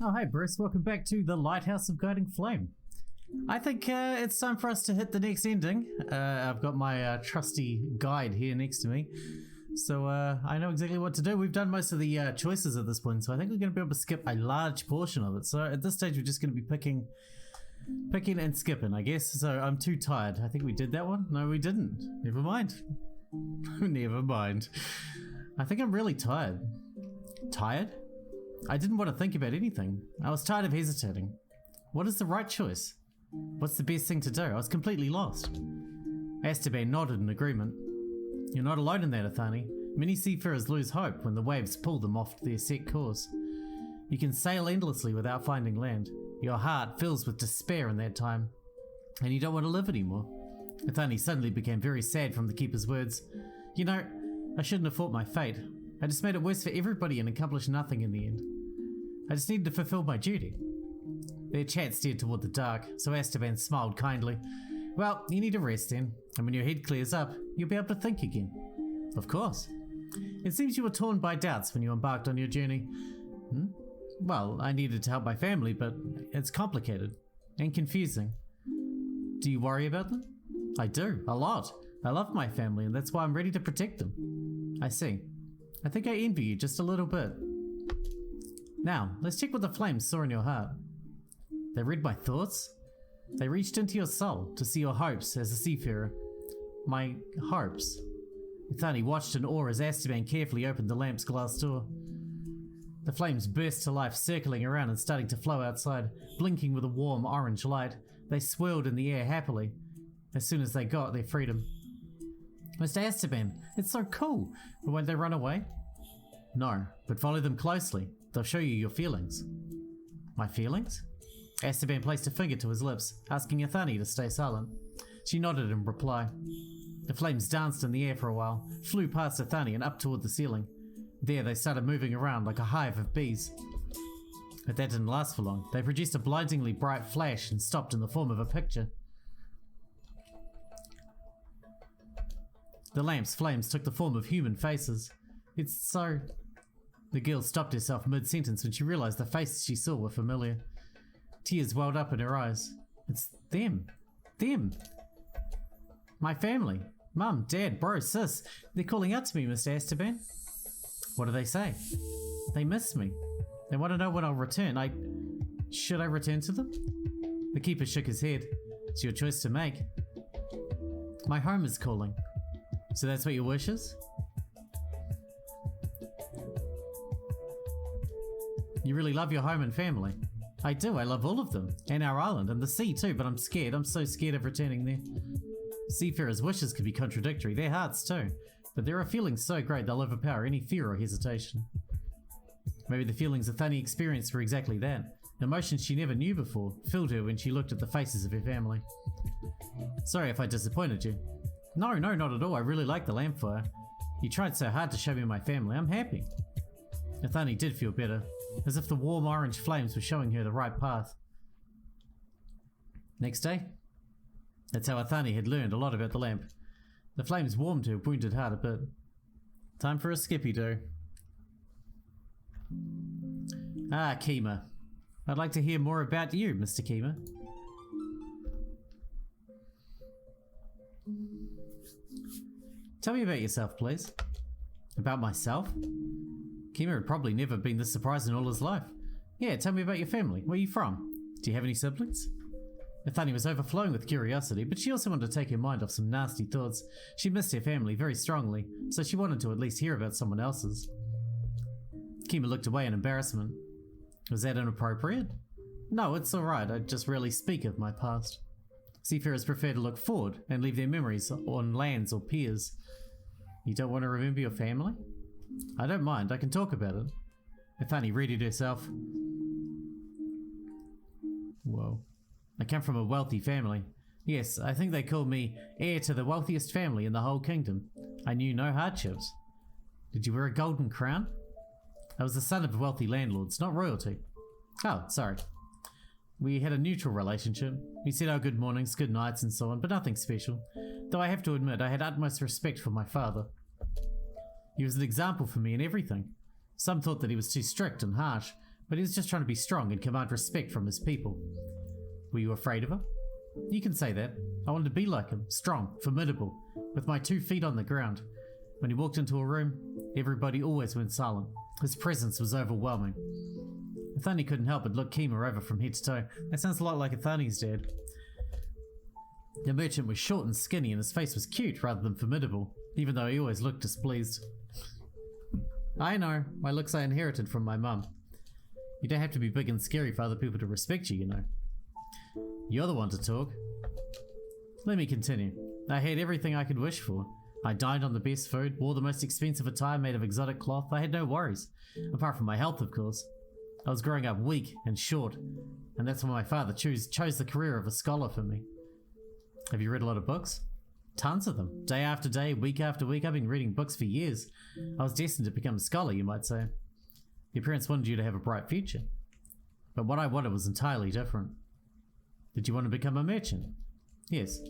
Oh, hey Bruce, welcome back to the Lighthouse of Guiding Flame. I think it's time for us to hit the next ending. I've got my trusty guide here next to me, so I know exactly what to do. We've done most of the choices at this point, so I think we're going to be able to skip a large portion of it. So at this stage, we're just going to be picking and skipping, I guess. So I'm too tired. I think we did that one. No, we didn't. Never mind. Never mind. I think I'm really tired. Tired? I didn't want to think about anything. I was tired of hesitating. What is the right choice? What's the best thing to do? I was completely lost. Esteban nodded in agreement. You're not alone in that, Ethani. Many seafarers lose hope when the waves pull them off their set course. You can sail endlessly without finding land. Your heart fills with despair in that time, and you don't want to live anymore. Ethani suddenly became very sad from the keeper's words. You know, I shouldn't have fought my fate. I just made it worse for everybody and accomplished nothing in the end. I just needed to fulfill my duty. Their chat steered toward the dark, so Esteban smiled kindly. Well, you need a rest then, and when your head clears up, you'll be able to think again. Of course. It seems you were torn by doubts when you embarked on your journey. Well, I needed to help my family, but it's complicated and confusing. Do you worry about them? I do, a lot. I love my family, and that's why I'm ready to protect them. I see. I think I envy you just a little bit. Now, let's check what the flames saw in your heart. They read my thoughts. They reached into your soul to see your hopes as a seafarer. My hopes. Ethani watched in awe as Esteban carefully opened the lamp's glass door. The flames burst to life, circling around and starting to flow outside, blinking with a warm orange light. They swirled in the air happily, as soon as they got their freedom. Mr. Esteban, it's so cool, but won't they run away? No, but follow them closely. They'll show you your feelings. My feelings? Esteban placed a finger to his lips, asking Ethani to stay silent. She nodded in reply. The flames danced in the air for a while, flew past Ethani and up toward the ceiling. There they started moving around like a hive of bees. But that didn't last for long. They produced a blindingly bright flash and stopped in the form of a picture. The lamp's flames took the form of human faces. It's so... The girl stopped herself mid-sentence when she realized the faces she saw were familiar. Tears welled up in her eyes. It's them. Them. My family. Mum, Dad, bro, sis. They're calling out to me, Mr. Esteban. What do they say? They miss me. They want to know when I'll return. Should I return to them? The keeper shook his head. It's your choice to make. My home is calling. So that's what your wish is? You really love your home and family. I do, I love all of them. And our island, and the sea too, but I'm scared. I'm so scared of returning there. Seafarers' wishes can be contradictory, their hearts too. But there are feelings so great they'll overpower any fear or hesitation. Maybe the feelings Ethani experienced were exactly that. Emotions she never knew before filled her when she looked at the faces of her family. Sorry if I disappointed you. No, not at all. I really like the lampfire. You tried so hard to show me my family. I'm happy. Ethani did feel better, as if the warm orange flames were showing her the right path. Next day? That's how Ethani had learned a lot about the lamp. The flames warmed her wounded heart a bit. Time for a skippy-do. Ah, Kima. I'd like to hear more about you, Mr. Kima. Tell me about yourself, please. About myself? Kima had probably never been this surprised in all his life. Yeah, tell me about your family. Where are you from? Do you have any siblings? Ethani was overflowing with curiosity, but she also wanted to take her mind off some nasty thoughts. She missed her family very strongly, so she wanted to at least hear about someone else's. Kima looked away in embarrassment. Was that inappropriate? No, it's alright. I just rarely speak of my past. Seafarers prefer to look forward and leave their memories on lands or piers. You don't want to remember your family? I don't mind, I can talk about it. Ethani readied herself. Whoa. I come from a wealthy family. Yes, I think they call me heir to the wealthiest family in the whole kingdom. I knew no hardships. Did you wear a golden crown? I was the son of wealthy landlords, not royalty. Oh, sorry. We had a neutral relationship. We said our good mornings, good nights and so on, but nothing special. Though I have to admit, I had utmost respect for my father. He was an example for me in everything. Some thought that he was too strict and harsh, but he was just trying to be strong and command respect from his people. Were you afraid of him? You can say that. I wanted to be like him, strong, formidable, with my 2 feet on the ground. When he walked into a room, everybody always went silent. His presence was overwhelming. Ethani couldn't help but look Kima over from head to toe. That sounds a lot like Ethani's dad. The merchant was short and skinny, and his face was cute rather than formidable, even though he always looked displeased. I know, my looks I inherited from my mum. You don't have to be big and scary for other people to respect you, you know. You're the one to talk. Let me continue. I had everything I could wish for. I dined on the best food, wore the most expensive attire made of exotic cloth. I had no worries, apart from my health, of course. I was growing up weak and short, and that's why my father chose the career of a scholar for me. Have you read a lot of books? Tons of them. Day after day, week after week, I've been reading books for years. I was destined to become a scholar, you might say. Your parents wanted you to have a bright future. But what I wanted was entirely different. Did you want to become a merchant? Yes.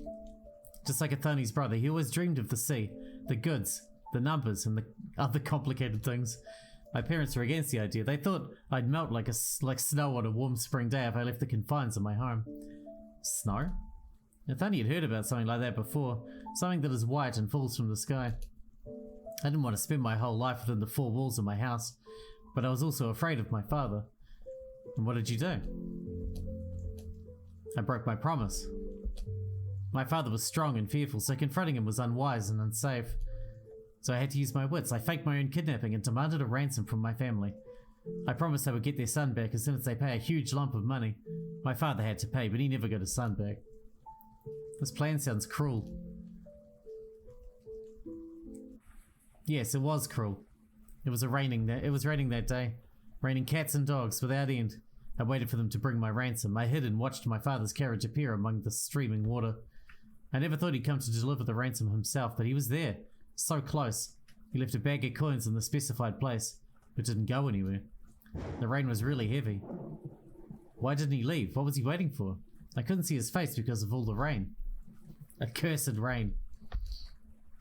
Just like Ethani's brother, he always dreamed of the sea, the goods, the numbers, and the other complicated things. My parents were against the idea. They thought I'd melt like snow on a warm spring day if I left the confines of my home. Snow? Ethani had heard about something like that before, something that is white and falls from the sky. I didn't want to spend my whole life within the 4 walls of my house, but I was also afraid of my father. And what did you do? I broke my promise. My father was strong and fearful, so confronting him was unwise and unsafe. So I had to use my wits. I faked my own kidnapping and demanded a ransom from my family. I promised I would get their son back as soon as they pay a huge lump of money. My father had to pay, but he never got his son back. This plan sounds cruel. Yes, it was cruel. It was raining that day. Raining cats and dogs without end. I waited for them to bring my ransom. I hid and watched my father's carriage appear among the streaming water. I never thought he'd come to deliver the ransom himself, but he was there. So close. He left a bag of coins in the specified place, but didn't go anywhere. The rain was really heavy. Why didn't he leave? What was he waiting for? I couldn't see his face because of all the rain. Accursed rain.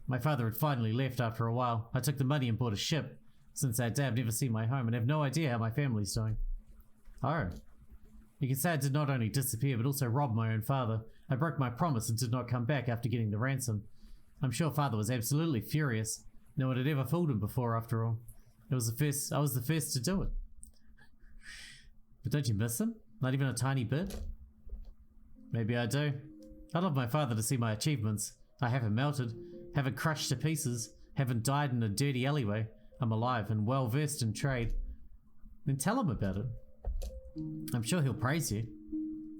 My father had finally left after a while. I took the money and bought a ship. Since that day, I've never seen my home and have no idea how my family's doing. Oh. You can say I did not only disappear, but also rob my own father. I broke my promise and did not come back after getting the ransom. I'm sure father was absolutely furious. No one had ever fooled him before, after all. I was the first to do it. But don't you miss him? Not even a tiny bit? Maybe I do. I'd love my father to see my achievements. I haven't melted, haven't crushed to pieces, haven't died in a dirty alleyway. I'm alive and well versed in trade. Then tell him about it. I'm sure he'll praise you.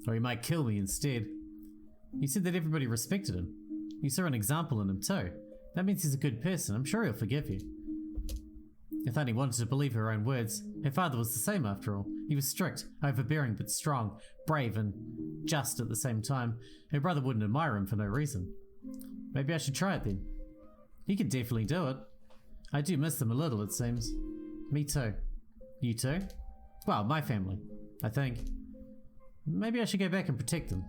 Or he might kill me instead. You said that everybody respected him. You saw an example in him too. That means he's a good person. I'm sure he'll forgive you. Ethani wanted to believe her own words. Her father was the same after all. He was strict, overbearing but strong, brave and just at the same time. Her brother wouldn't admire him for no reason. Maybe I should try it then. He could definitely do it. I do miss them a little, it seems. Me too. You too? Well, my family, I think. Maybe I should go back and protect them.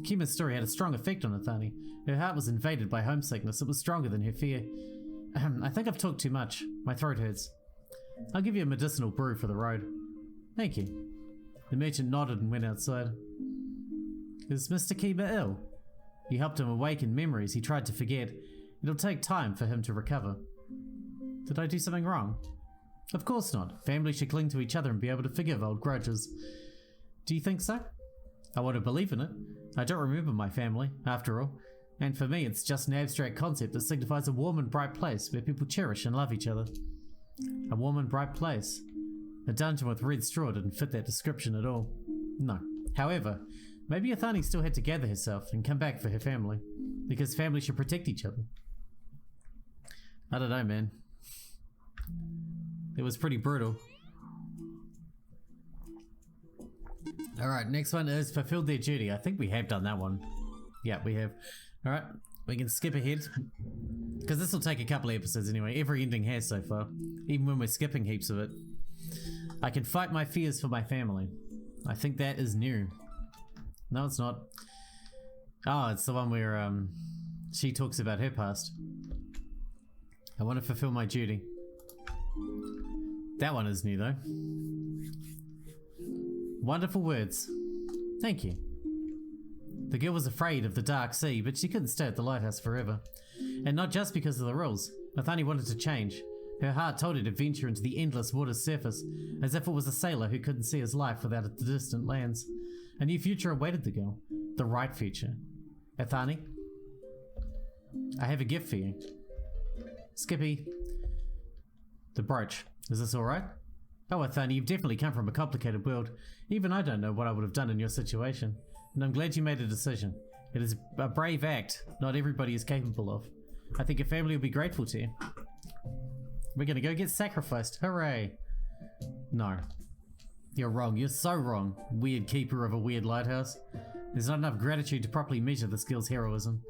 Kima's story had a strong effect on Ethani. Her heart was invaded by homesickness. It was stronger than her fear. I think I've talked too much. My throat hurts. I'll give you a medicinal brew for the road. Thank you. The merchant nodded and went outside. Is Mr. Kima ill? You helped him awaken memories he tried to forget. It'll take time for him to recover. Did I do something wrong? Of course not. Families should cling to each other and be able to forgive old grudges. Do you think so? I want to believe in it. I don't remember my family, after all. And for me, it's just an abstract concept that signifies a warm and bright place where people cherish and love each other. A warm and bright place. A dungeon with red straw didn't fit that description at all. No. However, maybe Ethani still had to gather herself and come back for her family. Because families should protect each other. I don't know, man. It was pretty brutal. Alright, next one is fulfilled their duty. I think we have done that one. Yeah, we have. Alright, we can skip ahead. Because this will take a couple of episodes anyway. Every ending has so far. Even when we're skipping heaps of it. I can fight my fears for my family. I think that is new. No, it's not. Oh, it's the one where she talks about her past. I want to fulfill my duty. That one is new though. Wonderful words. Thank you. The girl was afraid of the dark sea, but she couldn't stay at the lighthouse forever. And not just because of the rules. Ethani wanted to change. Her heart told her to venture into the endless water's surface, as if it was a sailor who couldn't see his life without the distant lands. A new future awaited the girl. The right future. Ethani, I have a gift for you. Skippy. The brooch. Is this alright? Oh, Ethani, you've definitely come from a complicated world. Even I don't know what I would have done in your situation. And I'm glad you made a decision. It is a brave act not everybody is capable of. I think your family will be grateful to you. We're gonna go get sacrificed. Hooray! No. You're wrong. You're so wrong. Weird keeper of a weird lighthouse. There's not enough gratitude to properly measure this girl's heroism.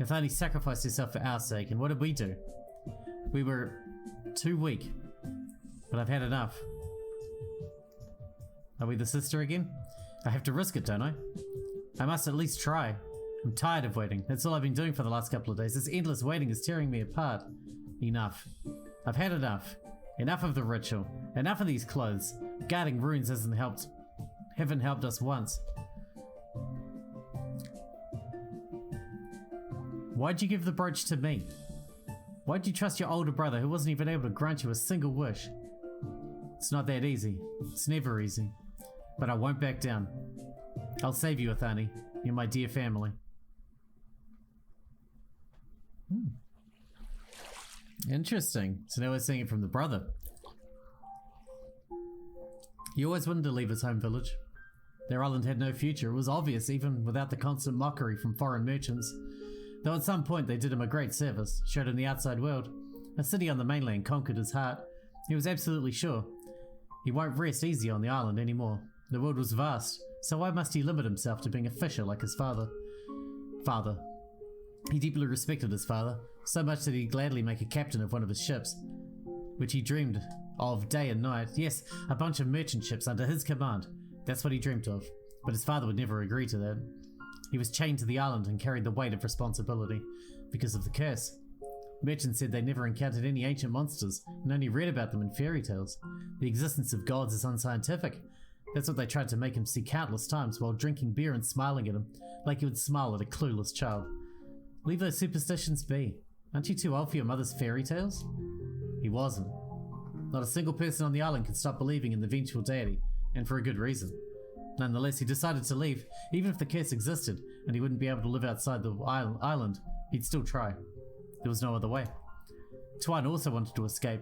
Ethani sacrificed herself for our sake, and what did we do? We were too weak. But I've had enough. Are we the sister again? I have to risk it, don't I? I must at least try. I'm tired of waiting. That's all I've been doing for the last couple of days. This endless waiting is tearing me apart. Enough. I've had enough. Enough of the ritual. Enough of these clothes. Guarding runes haven't helped us once. Why'd you give the brooch to me? Why'd you trust your older brother who wasn't even able to grant you a single wish? It's not that easy. It's never easy. But I won't back down. I'll save you, Ethani. You're my dear family. Interesting. So now we're seeing it from the brother. He always wanted to leave his home village. Their island had no future. It was obvious even without the constant mockery from foreign merchants. Though at some point they did him a great service, showed him the outside world. A city on the mainland conquered his heart. He was absolutely sure. He won't rest easy on the island anymore. The world was vast, so why must he limit himself to being a fisher like his father? He deeply respected his father, so much that he'd gladly make a captain of one of his ships, which he dreamed of day and night. Yes, a bunch of merchant ships under his command. That's what he dreamt of, but his father would never agree to that. He was chained to the island and carried the weight of responsibility because of the curse. Merchants said they never encountered any ancient monsters and only read about them in fairy tales. The existence of gods is unscientific. That's what they tried to make him see countless times while drinking beer and smiling at him, like he would smile at a clueless child. Leave those superstitions be. Aren't you too old for your mother's fairy tales? He wasn't. Not a single person on the island could stop believing in the vengeful deity, and for a good reason. Nonetheless, he decided to leave. Even if the curse existed, and he wouldn't be able to live outside the island, he'd still try. There was no other way. Tuan also wanted to escape.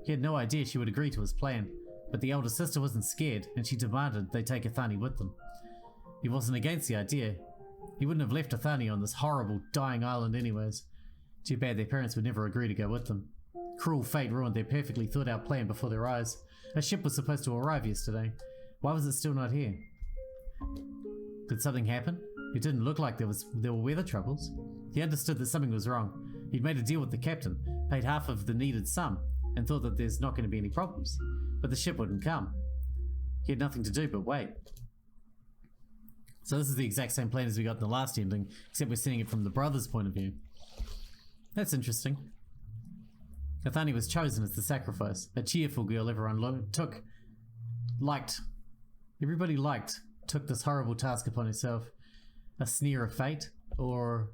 He had no idea she would agree to his plan, but the elder sister wasn't scared, and she demanded they take Ethani with them. He wasn't against the idea. He wouldn't have left Ethani on this horrible, dying island anyways. Too bad their parents would never agree to go with them. Cruel fate ruined their perfectly thought out plan before their eyes. A ship was supposed to arrive yesterday. Why was it still not here? Did something happen? It didn't look like there were weather troubles. He understood that something was wrong. He'd made a deal with the captain, paid half of the needed sum, and thought that there's not going to be any problems. But the ship wouldn't come. He had nothing to do but wait. So this is the exact same plan as we got in the last ending, except we're seeing it from the brother's point of view. That's interesting. Ethani was chosen as the sacrifice, a cheerful girl everyone took this horrible task upon herself. A sneer of fate, or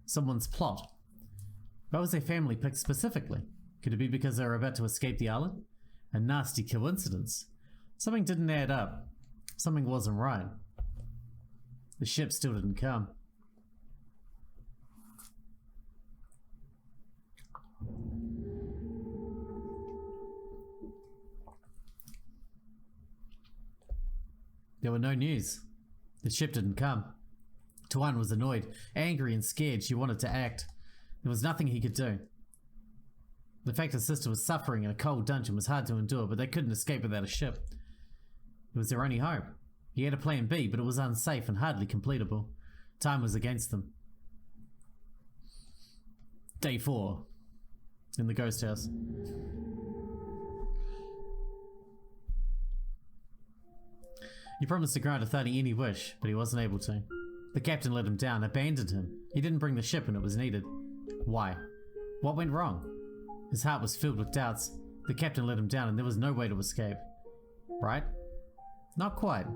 someone's plot. Why was their family picked specifically? Could it be because they were about to escape the island? A nasty coincidence. Something didn't add up. Something wasn't right. The ship still didn't come. There were no news. The ship didn't come. Tuan was annoyed, angry and scared. She wanted to act. There was nothing he could do. The fact his sister was suffering in a cold dungeon was hard to endure, but they couldn't escape without a ship. It was their only hope. He had a plan B, but it was unsafe and hardly completable. Time was against them. Day 4. In the ghost house. He promised to grant Ethani any wish, but he wasn't able to. The captain let him down, abandoned him. He didn't bring the ship when it was needed. Why? What went wrong? His heart was filled with doubts. The captain let him down and there was no way to escape. Right? Not quite.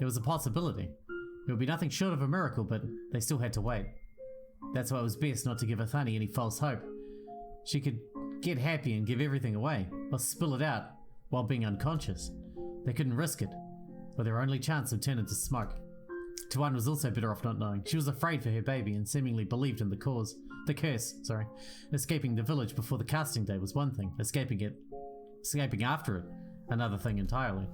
It was a possibility. It would be nothing short of a miracle, but they still had to wait. That's why it was best not to give Ethani any false hope. She could get happy and give everything away, or spill it out while being unconscious. They couldn't risk it, or their only chance would turn into smoke. Tuan was also better off not knowing. She was afraid for her baby and seemingly believed in the curse. Escaping the village before the casting day was one thing, escaping after it, another thing entirely.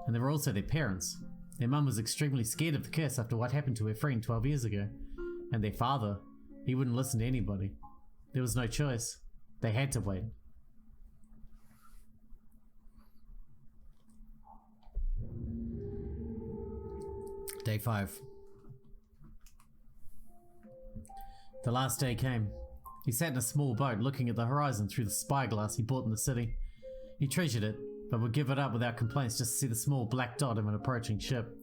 And there were also their parents. Their mum was extremely scared of the curse after what happened to her friend 12 years ago. And their father, he wouldn't listen to anybody. There was no choice. They had to wait. Day 5. The last day came. He sat in a small boat looking at the horizon through the spyglass he bought in the city. He treasured it, but would give it up without complaints just to see the small black dot of an approaching ship.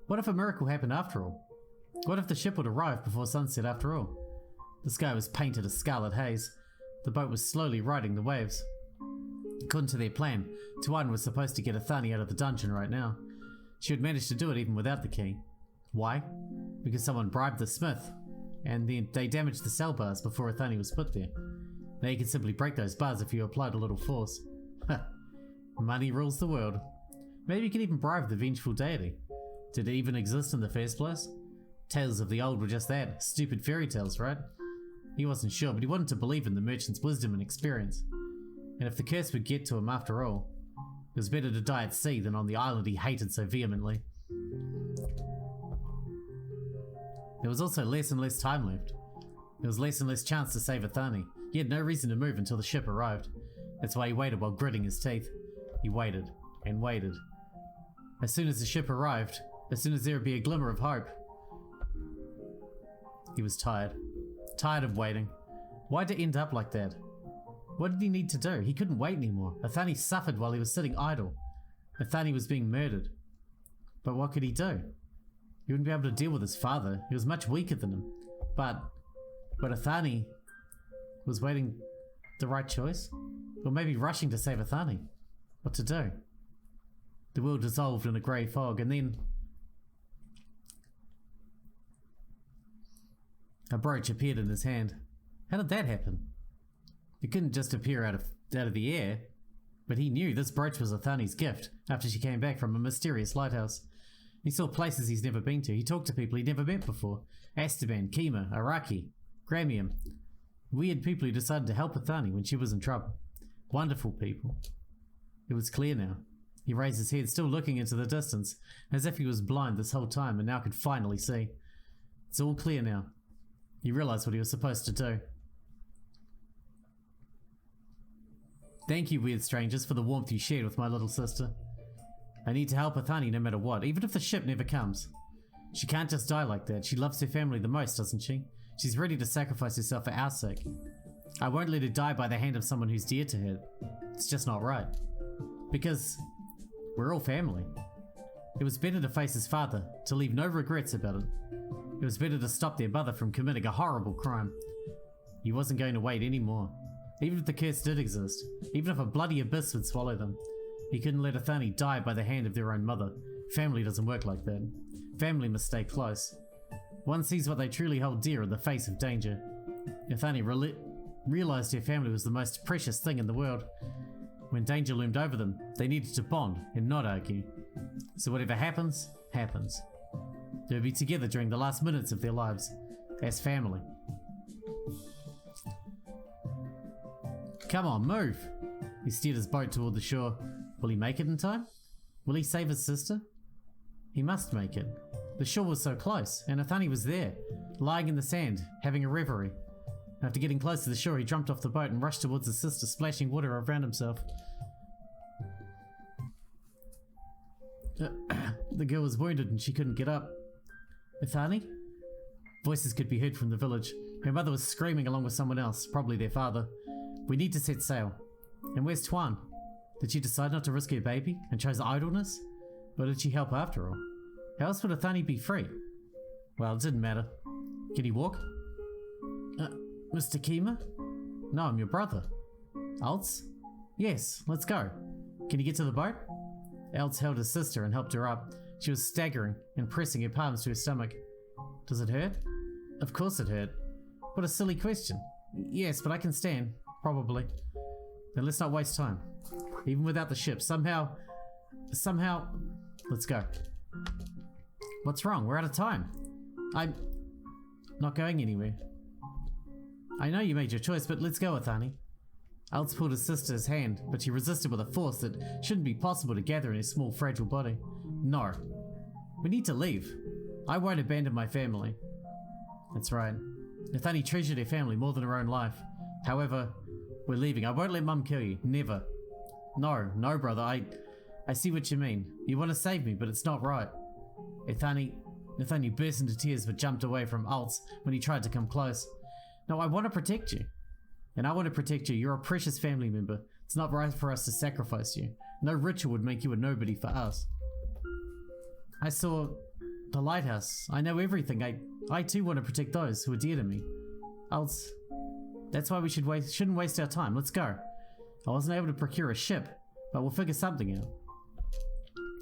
What if a miracle happened after all? What if the ship would arrive before sunset after all? The sky was painted a scarlet haze. The boat was slowly riding the waves. According to their plan, Tuan was supposed to get Ethani out of the dungeon right now. She would manage to do it even without the key. Why? Because someone bribed the smith, and then they damaged the cell bars before Ethani was put there. Now you can simply break those bars if you applied a little force. Money rules the world. Maybe you can even bribe the vengeful deity. Did it even exist in the first place? Tales of the old were just that, stupid fairy tales, right? He wasn't sure, but he wanted to believe in the merchant's wisdom and experience. And if the curse would get to him after all, it was better to die at sea than on the island he hated so vehemently. There was also less and less time left. There was less and less chance to save Ethani. He had no reason to move until the ship arrived. That's why he waited while gritting his teeth. He waited and waited. As soon as the ship arrived, as soon as there would be a glimmer of hope, he was tired. Tired of waiting. Why'd it end up like that? What did he need to do? He couldn't wait anymore. Ethani suffered while he was sitting idle. Ethani was being murdered. But what could he do? He wouldn't be able to deal with his father. He was much weaker than him. But Ethani was waiting the right choice? Or maybe rushing to save Ethani? What to do? The world dissolved in a grey fog, and then a brooch appeared in his hand. How did that happen? It couldn't just appear out of the air, but he knew this brooch was Ethani's gift after she came back from a mysterious lighthouse. He saw places he's never been to. He talked to people he'd never met before. Astaban, Kima, Araki, Gramium. Weird people who decided to help Ethani when she was in trouble. Wonderful people. It was clear now. He raised his head, still looking into the distance, as if he was blind this whole time and now could finally see. It's all clear now. He realized what he was supposed to do. Thank you, weird strangers, for the warmth you shared with my little sister. I need to help Ethani no matter what, even if the ship never comes. She can't just die like that. She loves her family the most, doesn't she? She's ready to sacrifice herself for our sake. I won't let her die by the hand of someone who's dear to her. It's just not right. Because we're all family. It was better to face his father, to leave no regrets about it. It was better to stop their mother from committing a horrible crime. He wasn't going to wait anymore. Even if the curse did exist, even if a bloody abyss would swallow them, he couldn't let Ethani die by the hand of their own mother. Family doesn't work like that. Family must stay close. One sees what they truly hold dear in the face of danger. Ethani realized her family was the most precious thing in the world. When danger loomed over them, they needed to bond and not argue. So whatever happens, happens. They'll be together during the last minutes of their lives, as family. Come on, move! He steered his boat toward the shore. Will he make it in time? Will he save his sister? He must make it. The shore was so close, and Ethani was there, lying in the sand, having a reverie. After getting close to the shore, he jumped off the boat and rushed towards his sister, splashing water around himself. The girl was wounded and she couldn't get up. Ethani? Voices could be heard from the village. Her mother was screaming along with someone else, probably their father. We need to set sail. And where's Tuan? Did she decide not to risk her baby and chose idleness? Or did she help after all? How else would Ethani be free? Well, it didn't matter. Can he walk? Mr. Kima? No, I'm your brother. Alts? Yes, let's go. Can you get to the boat? Alts held his sister and helped her up. She was staggering and pressing her palms to her stomach. Does it hurt? Of course it hurt. What a silly question. Yes, but I can stand. Probably. Then let's not waste time. Even without the ship, somehow... Let's go. What's wrong? We're out of time. I'm not going anywhere. I know you made your choice, but let's go, Ethani. Alts pulled his sister's hand, but she resisted with a force that shouldn't be possible to gather in his small, fragile body. No. We need to leave. I won't abandon my family. That's right. Ethani treasured her family more than her own life. However, we're leaving. I won't let Mum kill you. Never. No, brother. I see what you mean. You want to save me, but it's not right. Ethani burst into tears but jumped away from Alts when he tried to come close. No, I want to protect you. And I want to protect you. You're a precious family member. It's not right for us to sacrifice you. No ritual would make you a nobody for us. I saw the lighthouse. I know everything. I too want to protect those who are dear to me. Alts, that's why we shouldn't waste our time. Let's go. I wasn't able to procure a ship, but we'll figure something out.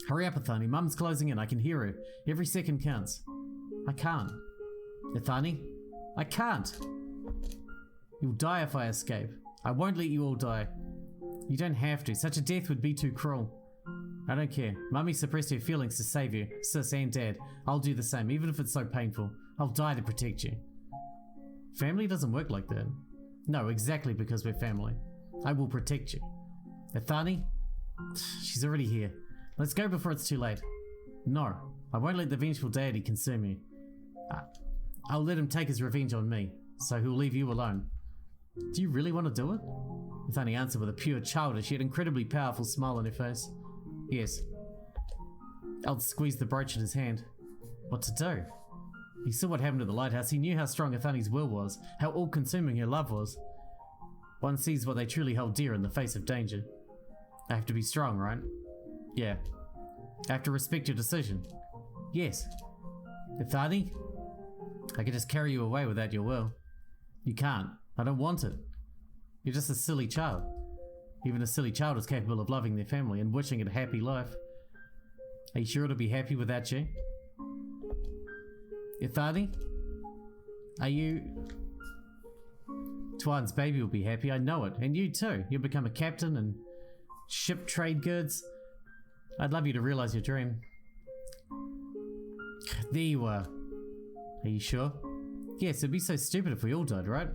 Hurry up, Ethani. Mum's closing in. I can hear her. Every second counts. I can't. Ethani, I can't. You'll die if I escape. I won't let you all die. You don't have to. Such a death would be too cruel. I don't care. Mummy suppressed her feelings to save you, sis and dad. I'll do the same, even if it's so painful. I'll die to protect you. Family doesn't work like that. No, exactly because we're family. I will protect you. Ethani? She's already here. Let's go before it's too late. No, I won't let the vengeful deity consume you. I'll let him take his revenge on me, so he'll leave you alone. Do you really want to do it? Ethani answered with a pure, childish yet incredibly powerful smile on her face. Yes. Alts squeezed the brooch in his hand. What to do? He saw what happened at the lighthouse. He knew how strong Ethani's will was, how all-consuming her love was. One sees what they truly hold dear in the face of danger. I have to be strong, right? Yeah. I have to respect your decision. Yes. Ethani? I could just carry you away without your will. You can't. I don't want it. You're just a silly child. Even a silly child is capable of loving their family and wishing it a happy life. Are you sure it'll be happy without you? Ethani? Are you... Twan's baby will be happy, I know it. And you too. You'll become a captain and ship trade goods. I'd love you to realize your dream. There you are. Are you sure? Yes, it'd be so stupid if we all died, right?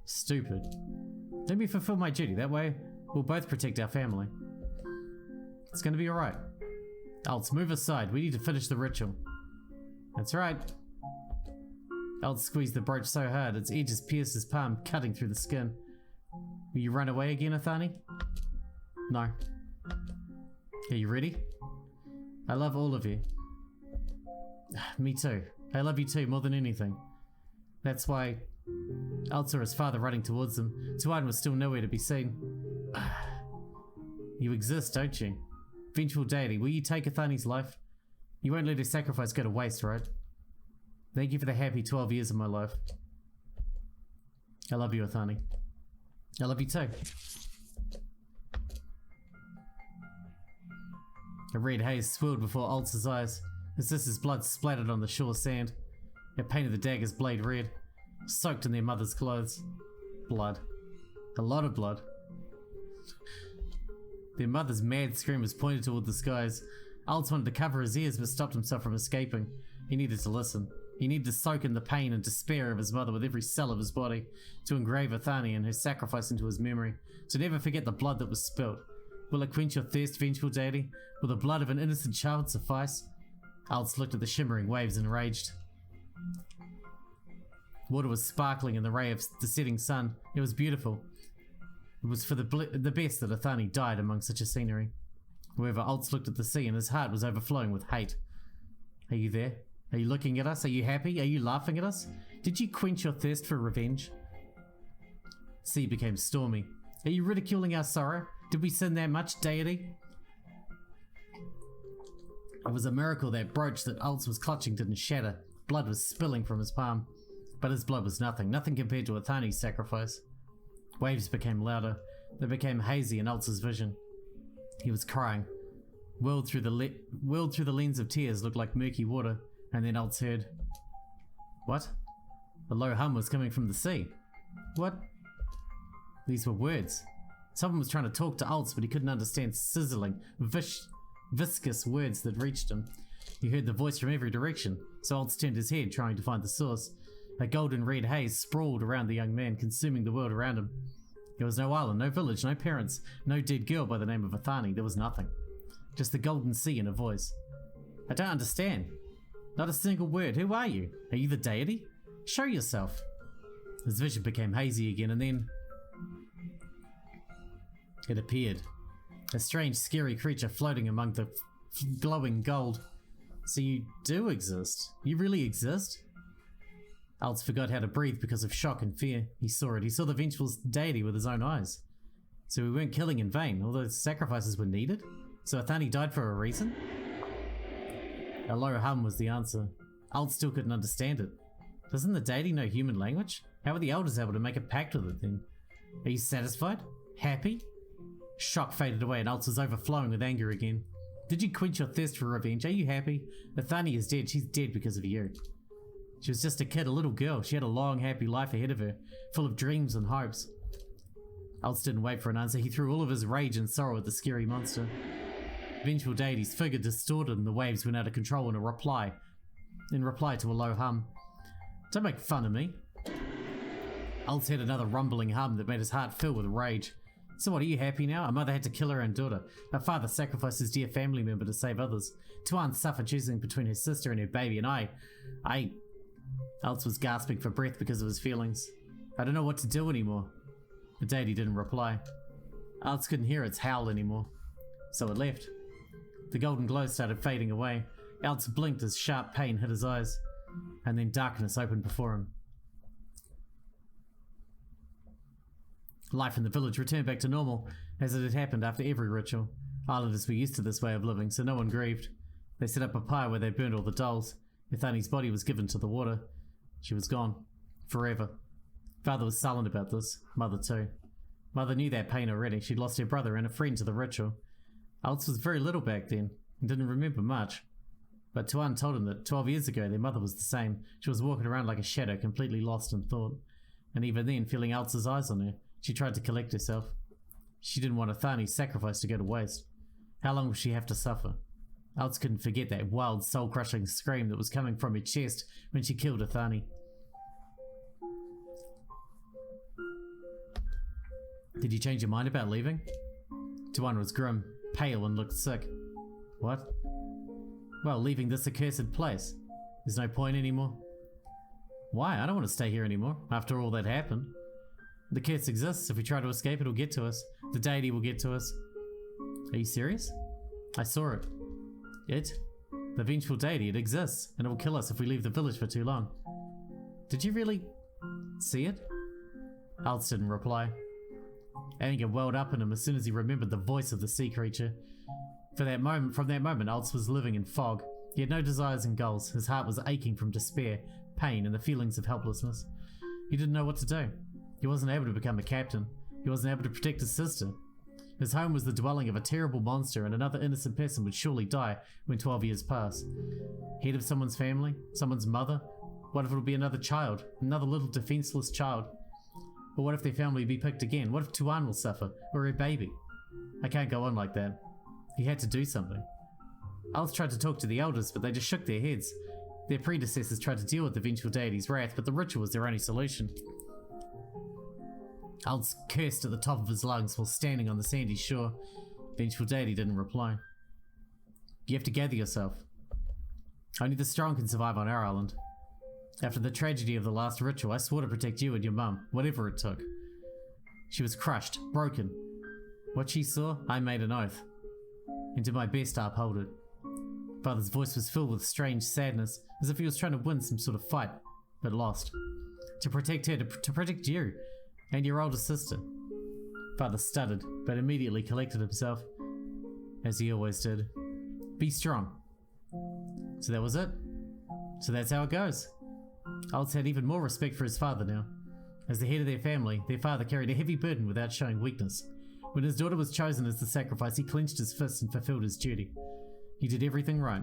Stupid. Let me fulfill my duty. That way, we'll both protect our family. It's gonna be alright. Alts, move aside. We need to finish the ritual. That's right. Alts squeezed the brooch so hard, its edges pierced his palm, cutting through the skin. Will you run away again, Ethani? No. Are you ready? I love all of you. Me too. I love you too, more than anything. That's why Alts saw his father running towards them. Tuan was still nowhere to be seen. You exist, don't you? Vengeful deity, will you take Ethani's life? You won't let her sacrifice go to waste, right? Thank you for the happy 12 years of my life. I love you, Ethani. I love you too. A red haze swirled before Alts' eyes as his blood splattered on the shore sand. It painted the dagger's blade red, soaked in their mother's clothes. Blood. A lot of blood. Their mother's mad scream was pointed toward the skies. Alts wanted to cover his ears but stopped himself from escaping. He needed to listen. He needed to soak in the pain and despair of his mother with every cell of his body, to engrave Ethani and her sacrifice into his memory, to never forget the blood that was spilt. Will it quench your thirst, vengeful deity? Will the blood of an innocent child suffice? Alts looked at the shimmering waves and raged. Water was sparkling in the ray of the setting sun. It was beautiful. It was for the best that Ethani died among such a scenery. However, Alts looked at the sea and his heart was overflowing with hate. Are you there? Are you looking at us? Are you happy? Are you laughing at us? Did you quench your thirst for revenge? The sea became stormy. Are you ridiculing our sorrow? Did we sin that much, deity? It was a miracle that brooch that Alts was clutching didn't shatter. Blood was spilling from his palm. But his blood was nothing compared to Ethani's sacrifice. Waves became louder. They became hazy in Alts' vision. He was crying. whirled through the lens of tears looked like murky water, and then Alts heard, "What?" A low hum was coming from the sea. What? These were words. Someone was trying to talk to Alts, but he couldn't understand sizzling, viscous words that reached him. He heard the voice from every direction, so Alts turned his head, trying to find the source. A golden red haze sprawled around the young man, consuming the world around him. There was no island, no village, no parents, no dead girl by the name of Ethani. There was nothing. Just the golden sea and a voice. "I don't understand. Not a single word. Who are you? Are you the deity? Show yourself." His vision became hazy again, and then it appeared. A strange, scary creature floating among the glowing gold. "So you do exist? You really exist?" Alts forgot how to breathe because of shock and fear. He saw it. He saw the vengeful deity with his own eyes. So we weren't killing in vain. All those sacrifices were needed? So Ethani died for a reason? A low hum was the answer. Alts still couldn't understand it. Doesn't the deity know human language? How were the elders able to make a pact with it then? Are you satisfied? Happy? Shock faded away and Alts was overflowing with anger again. Did you quench your thirst for revenge? Are you happy? Ethani is dead. She's dead because of you. She was just a kid, a little girl. She had a long, happy life ahead of her, full of dreams and hopes. Alts didn't wait for an answer. He threw all of his rage and sorrow at the scary monster. Vengeful deity's figure distorted and the waves went out of control in reply to a low hum. "Don't make fun of me." Alts had another rumbling hum that made his heart fill with rage. "So what, are you happy now? A mother had to kill her own daughter. A father sacrificed his dear family member to save others. Tuan suffered choosing between her sister and her baby, and I... Alts was gasping for breath because of his feelings. "I don't know what to do anymore." The deity didn't reply. Alts couldn't hear its howl anymore, so it left. The golden glow started fading away. Alts blinked as sharp pain hit his eyes, and then darkness opened before him. Life in the village returned back to normal, as it had happened after every ritual. Islanders were used to this way of living, so no one grieved. They set up a pyre where they burned all the dolls. Ethani's body was given to the water. She was gone. Forever. Father was silent about this. Mother too. Mother knew that pain already. She'd lost her brother and a friend to the ritual. Alts was very little back then, and didn't remember much. But Tuan told him that 12 years ago their mother was the same. She was walking around like a shadow, completely lost in thought. And even then, feeling Alts' eyes on her, she tried to collect herself. She didn't want Ethani's sacrifice to go to waste. How long would she have to suffer? Alts couldn't forget that wild, soul-crushing scream that was coming from her chest when she killed Ethani. "Did you change your mind about leaving?" Tuan was grim, pale, and looked sick. "What?" "Well, leaving this accursed place. There's no point anymore." "Why? I don't want to stay here anymore, after all that happened. The curse exists. If we try to escape, it'll get to us. The deity will get to us." "Are you serious?" "I saw it." "It? The vengeful deity, it exists, and it will kill us if we leave the village for too long." "Did you really see it?" Alts didn't reply. Anger welled up in him as soon as he remembered the voice of the sea creature. From that moment, Alts was living in fog. He had no desires and goals. His heart was aching from despair, pain, and the feelings of helplessness. He didn't know what to do. He wasn't able to become a captain. He wasn't able to protect his sister. His home was the dwelling of a terrible monster, and another innocent person would surely die when 12 years pass. Head of someone's family? Someone's mother? What if it'll be another child? Another little defenseless child? Or what if their family be picked again? What if Tuan will suffer? Or her baby? I can't go on like that. He had to do something. Alts tried to talk to the elders, but they just shook their heads. Their predecessors tried to deal with the vengeful deity's wrath, but the ritual was their only solution. Alts cursed at the top of his lungs while standing on the sandy shore. Vengeful deity didn't reply. "You have to gather yourself. Only the strong can survive on our island. After the tragedy of the last ritual, I swore to protect you and your mum, whatever it took." She was crushed, broken. What she saw, I made an oath. And did my best to uphold it. Father's voice was filled with strange sadness, as if he was trying to win some sort of fight, but lost. To protect her, to protect you, and your older sister. Father stuttered, but immediately collected himself, as he always did. "Be strong." So that was it. So that's how it goes. Alts had even more respect for his father now. As the head of their family, their father carried a heavy burden without showing weakness. When his daughter was chosen as the sacrifice, he clenched his fists and fulfilled his duty. He did everything right.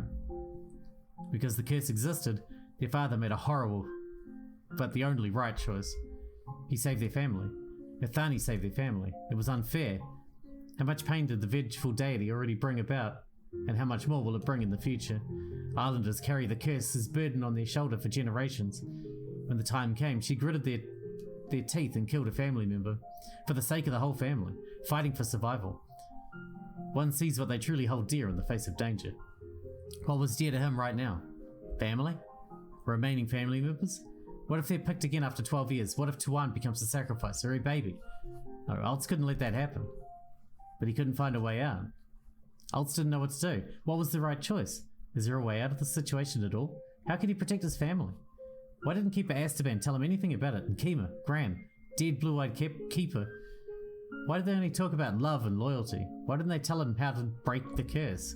Because the curse existed, their father made a horrible, but the only right choice. He saved their family. Ethani saved their family. It was unfair. How much pain did the vengeful deity already bring about? And how much more will it bring in the future? Islanders carry the curse's burden on their shoulder for generations. When the time came, she gritted their teeth and killed a family member. For the sake of the whole family, fighting for survival. One sees what they truly hold dear in the face of danger. What was dear to him right now? Family? Remaining family members? What if they're picked again after 12 years? What if Tuan becomes the sacrifice, or a baby? No, Alts couldn't let that happen. But he couldn't find a way out. Alts didn't know what to do. What was the right choice? Is there a way out of the situation at all? How could he protect his family? Why didn't Keeper Esteban tell him anything about it? And Kima, Gran, dead blue-eyed Keeper. Why did they only talk about love and loyalty? Why didn't they tell him how to break the curse?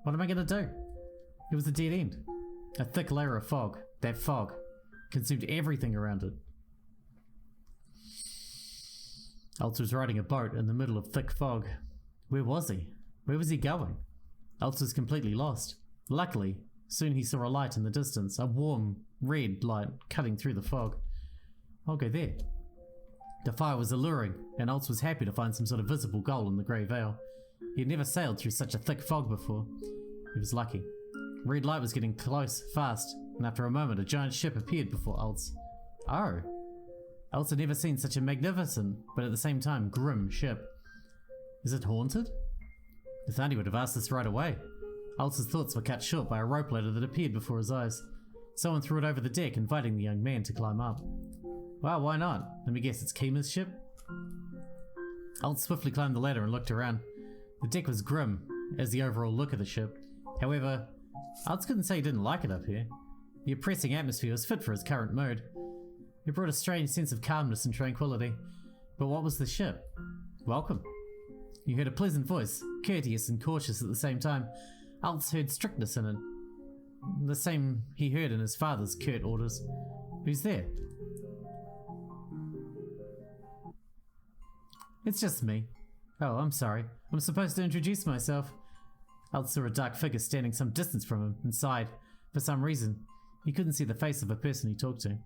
What am I going to do? It was a dead end. A thick layer of fog. That fog consumed everything around it. Alts was riding a boat in the middle of thick fog. Where was he? Where was he going? Alts was completely lost. Luckily, soon he saw a light in the distance, a warm, red light cutting through the fog. I'll go there. The fire was alluring, and Alts was happy to find some sort of visible goal in the grey veil. He had never sailed through such a thick fog before. He was lucky. Red light was getting close, fast, and after a moment a giant ship appeared before Alts. Oh. Alts had never seen such a magnificent, but at the same time grim ship. Is it haunted? Ethani would have asked this right away. Alts' thoughts were cut short by a rope ladder that appeared before his eyes. Someone threw it over the deck, inviting the young man to climb up. Well, why not? Let me guess, it's Kima's ship? Alts swiftly climbed the ladder and looked around. The deck was grim, as the overall look of the ship. However, Alts couldn't say he didn't like it up here. The oppressing atmosphere was fit for his current mood. It brought a strange sense of calmness and tranquility. But what was the ship? Welcome. You heard a pleasant voice, courteous and cautious at the same time. Alts heard strictness in it. The same he heard in his father's curt orders. Who's there? It's just me. Oh, I'm sorry. I'm supposed to introduce myself. Alts saw a dark figure standing some distance from him and sighed. For some reason, he couldn't see the face of a person he talked to.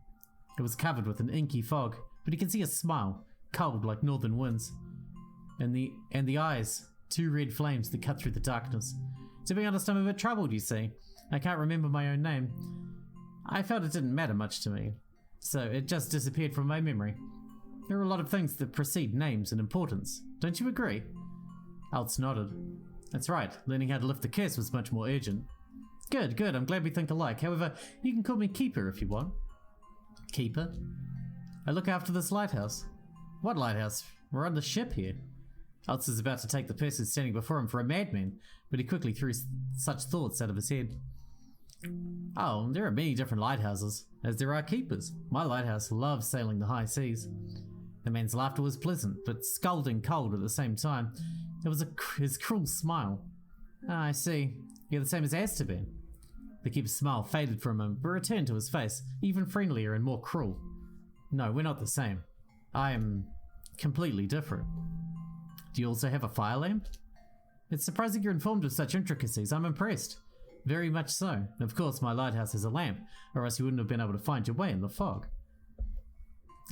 It was covered with an inky fog, but he could see a smile, cold like northern winds. And the eyes, two red flames that cut through the darkness. To be honest, I'm a bit troubled, you see. I can't remember my own name. I felt it didn't matter much to me, so it just disappeared from my memory. There are a lot of things that precede names in importance. Don't you agree? Alts nodded. That's right, learning how to lift the curse was much more urgent. Good, good, I'm glad we think alike. However, you can call me Keeper if you want. Keeper? I look after this lighthouse. What lighthouse? We're on the ship here. Alts is about to take the person standing before him for a madman, but he quickly threw such thoughts out of his head. Oh, there are many different lighthouses, as there are keepers. My lighthouse loves sailing the high seas. The man's laughter was pleasant, but scalding cold at the same time. It was his cruel smile. Ah, I see. You're the same as Esteban. The keeper's smile faded for a moment, but returned to his face, even friendlier and more cruel. No, we're not the same. I am completely different. Do you also have a fire lamp? It's surprising you're informed of such intricacies. I'm impressed. Very much so. Of course, my lighthouse has a lamp, or else you wouldn't have been able to find your way in the fog.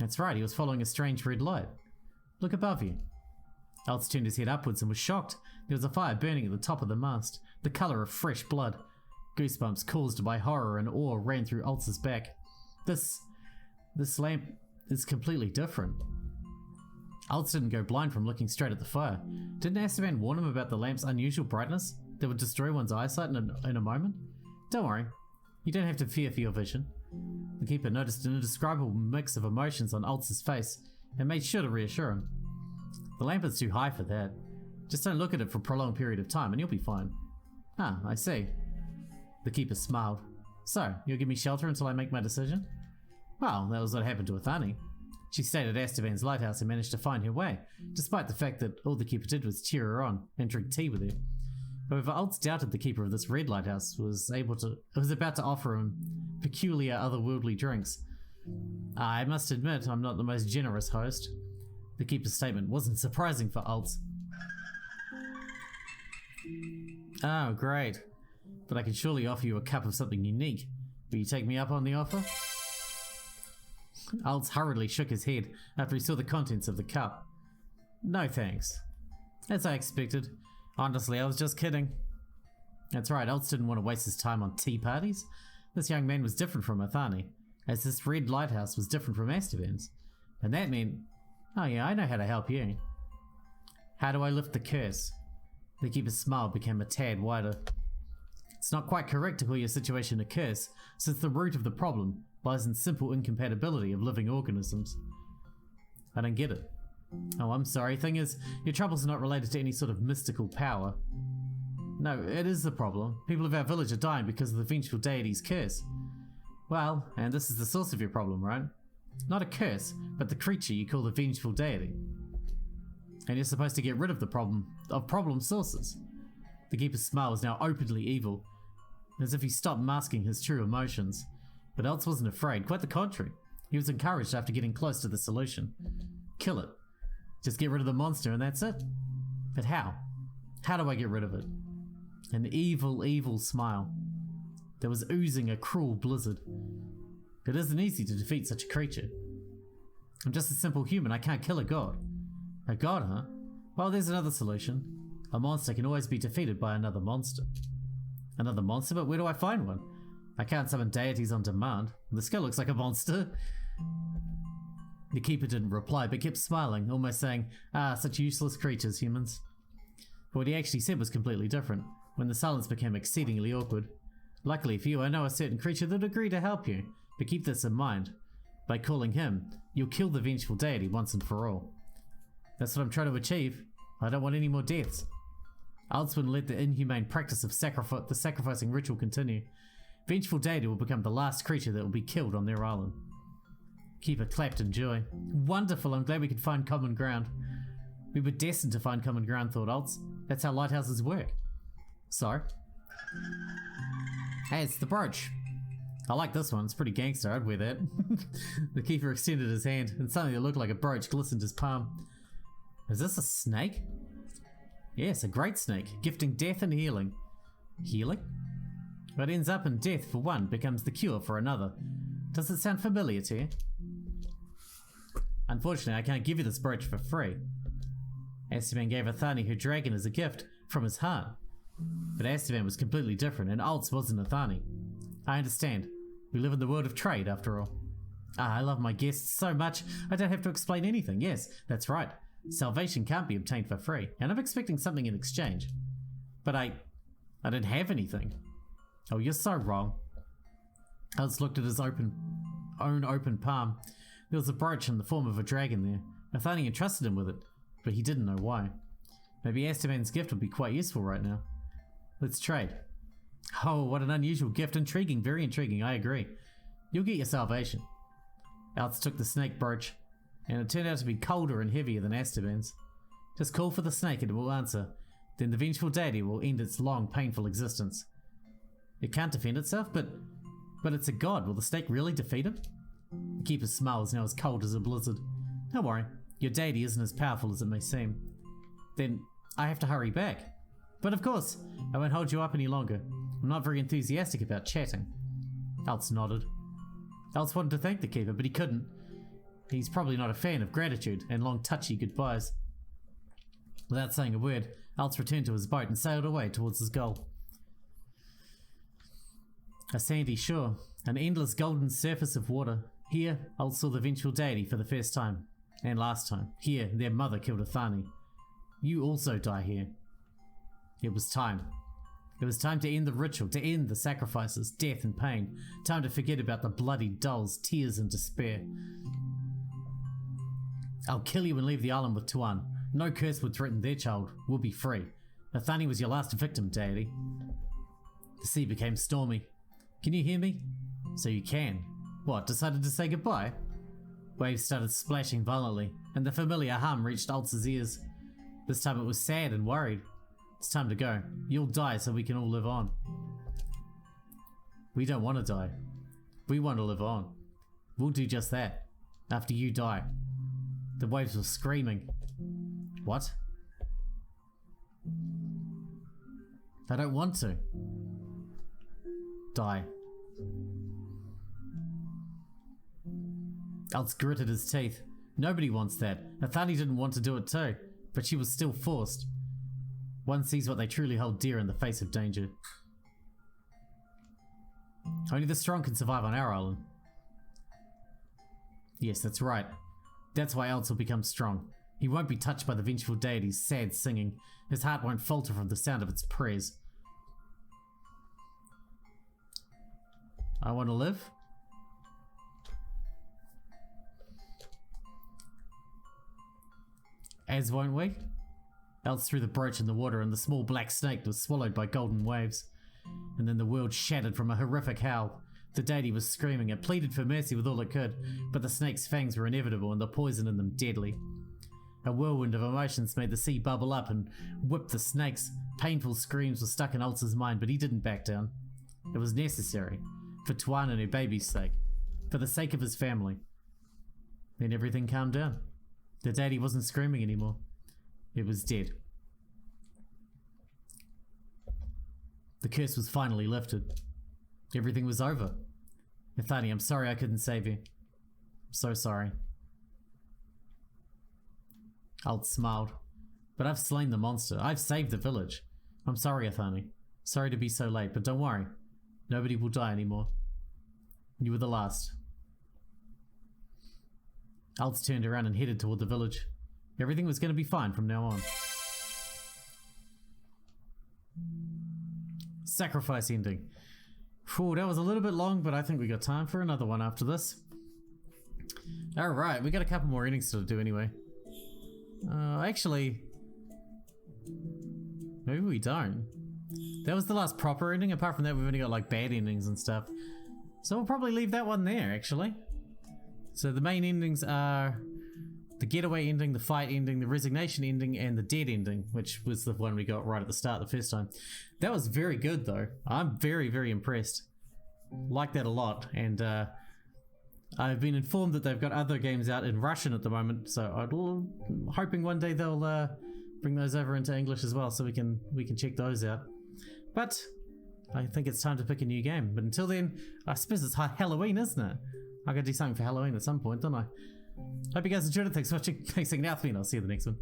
That's right, he was following a strange red light. Look above you. Alts turned his head upwards and was shocked. There was a fire burning at the top of the mast, the colour of fresh blood. Goosebumps caused by horror and awe ran through Alts' back. This lamp is completely different. Alts didn't go blind from looking straight at the fire. Didn't Esteban warn him about the lamp's unusual brightness that would destroy one's eyesight in a moment? Don't worry, you don't have to fear for your vision. The keeper noticed an indescribable mix of emotions on Alts' face and made sure to reassure him. The lamp is too high for that. Just don't look at it for a prolonged period of time and you'll be fine. Ah, I see. The keeper smiled. So, you'll give me shelter until I make my decision? Well, that was what happened to Ethani. She stayed at Esteban's lighthouse and managed to find her way, despite the fact that all the keeper did was cheer her on and drink tea with her. However, Alts doubted the keeper of this red lighthouse was about to offer him peculiar otherworldly drinks. I must admit, I'm not the most generous host. The keeper's statement wasn't surprising for Alts. Oh, great. But I can surely offer you a cup of something unique. Will you take me up on the offer? Alts hurriedly shook his head after he saw the contents of the cup. No thanks. As I expected. Honestly, I was just kidding. That's right, Alts didn't want to waste his time on tea parties. This young man was different from Ethani, as this red lighthouse was different from Esteban's. And that meant, oh yeah, I know how to help you. How do I lift the curse? The keeper's smile became a tad wider. It's not quite correct to call your situation a curse, since the root of the problem lies in simple incompatibility of living organisms. I don't get it. Oh, I'm sorry. Thing is, your troubles are not related to any sort of mystical power. No, it is the problem. People of our village are dying because of the vengeful deity's curse. Well, and this is the source of your problem, right? Not a curse, but the creature you call the vengeful deity. And you're supposed to get rid of the problem sources. The keeper's smile was now openly evil, as if he stopped masking his true emotions. But Eltz wasn't afraid, quite the contrary. He was encouraged after getting close to the solution. Kill it. Just get rid of the monster and that's it. But how? How do I get rid of it? An evil, evil smile that was oozing a cruel blizzard. It isn't easy to defeat such a creature. I'm just a simple human, I can't kill a god. A god, huh? Well, there's another solution. A monster can always be defeated by another monster. Another monster? But where do I find one? I can't summon deities on demand. This guy looks like a monster. The keeper didn't reply, but kept smiling, almost saying, ah, such useless creatures, humans. But what he actually said was completely different, when the silence became exceedingly awkward. Luckily for you, I know a certain creature that would agree to help you, but keep this in mind. By calling him, you'll kill the vengeful deity once and for all. That's what I'm trying to achieve. I don't want any more deaths. Alts wouldn't let the inhumane practice of the sacrificing ritual continue. Vengeful deity will become the last creature that will be killed on their island. Keeper clapped in joy. Wonderful, I'm glad we could find common ground. We were destined to find common ground, thought Alts. That's how lighthouses work. So? Hey, it's the brooch. I like this one, it's pretty gangster, I'd wear that. The keeper extended his hand, and something that looked like a brooch glistened his palm. Is this a snake? Yes, a great snake, gifting death and healing. Healing? What ends up in death for one becomes the cure for another. Does it sound familiar to you? Unfortunately, I can't give you this brooch for free. Esteban gave Ethani her dragon as a gift from his heart. But Esteban was completely different, and Alts wasn't Ethani. I understand. We live in the world of trade, after all. Ah, I love my guests so much, I don't have to explain anything. Yes, that's right. Salvation can't be obtained for free, and I'm expecting something in exchange. But I don't have anything. Oh, you're so wrong. Alts looked at his own open palm. There was a brooch in the form of a dragon there. Ethani entrusted him with it, but he didn't know why. Maybe Esteban's gift would be quite useful right now. Let's trade. Oh, what an unusual gift. Intriguing, very intriguing, I agree. You'll get your salvation. Alts took the snake brooch, and it turned out to be colder and heavier than Esteban's. Just call for the snake and it will answer. Then the vengeful deity will end its long, painful existence. It can't defend itself, but it's a god. Will the snake really defeat it? The keeper's smile is now as cold as a blizzard. Don't worry, your deity isn't as powerful as it may seem. Then I have to hurry back. But of course, I won't hold you up any longer. I'm not very enthusiastic about chatting. Alts nodded. Alts wanted to thank the keeper, but he couldn't. He's probably not a fan of gratitude and long touchy goodbyes. Without saying a word, Alts returned to his boat and sailed away towards his goal. A sandy shore, an endless golden surface of water. Here, Alts saw the vengeful deity for the first time, and last time. Here, their mother killed Ethani. You also die here. It was time. It was time to end the ritual, to end the sacrifices, death and pain. Time to forget about the bloody dolls, tears and despair. I'll kill you and leave the island with Tuan. No curse would threaten their child. We'll be free. Ethani was your last victim, deity. The sea became stormy. Can you hear me? So you can. What, decided to say goodbye? Waves started splashing violently, and the familiar hum reached Alts' ears. This time it was sad and worried. It's time to go. You'll die so we can all live on. We don't want to die. We want to live on. We'll do just that. After you die. The waves were screaming. What? I don't want to. Die. Alts gritted his teeth. Nobody wants that. Ethani didn't want to do it too, but she was still forced. One sees what they truly hold dear in the face of danger. Only the strong can survive on our island. Yes, that's right. That's why Alts will become strong. He won't be touched by the vengeful deity's sad singing. His heart won't falter from the sound of its prayers. I want to live. As won't we? Alts threw the brooch in the water and the small black snake was swallowed by golden waves. And then the world shattered from a horrific howl. The deity was screaming. It pleaded for mercy with all it could, but the snake's fangs were inevitable and the poison in them deadly. A whirlwind of emotions made the sea bubble up and whipped the snakes. Painful screams were stuck in Alts' mind, but he didn't back down. It was necessary. For Tuan and her baby's sake. For the sake of his family. Then everything calmed down. The deity wasn't screaming anymore. It was dead. The curse was finally lifted. Everything was over. Ethani, I'm sorry I couldn't save you. I'm so sorry. Alt smiled. But I've slain the monster. I've saved the village. I'm sorry, Ethani. Sorry to be so late, but don't worry. Nobody will die anymore. You were the last. Alt turned around and headed toward the village. Everything was going to be fine from now on. Sacrifice ending. Whew, that was a little bit long, but I think we got time for another one after this. Alright, we got a couple more endings to do anyway. Actually... maybe we don't. That was the last proper ending. Apart from that, we've only got like bad endings and stuff. So we'll probably leave that one there, actually. So the main endings are the getaway ending, the fight ending, the resignation ending, and the dead ending, which was the one we got right at the start the first time. That was very good though. I'm very, very impressed. Like that a lot. And I've been informed that they've got other games out in Russian at the moment, so I'm hoping one day they'll bring those over into English as well, so we can check those out. But I think it's time to pick a new game. But until then, I suppose it's Halloween, isn't it? I gotta do something for Halloween at some point, don't I? Hope you guys enjoyed it. Thanks for watching. Thanks for hanging out with me, and I'll see you in the next one.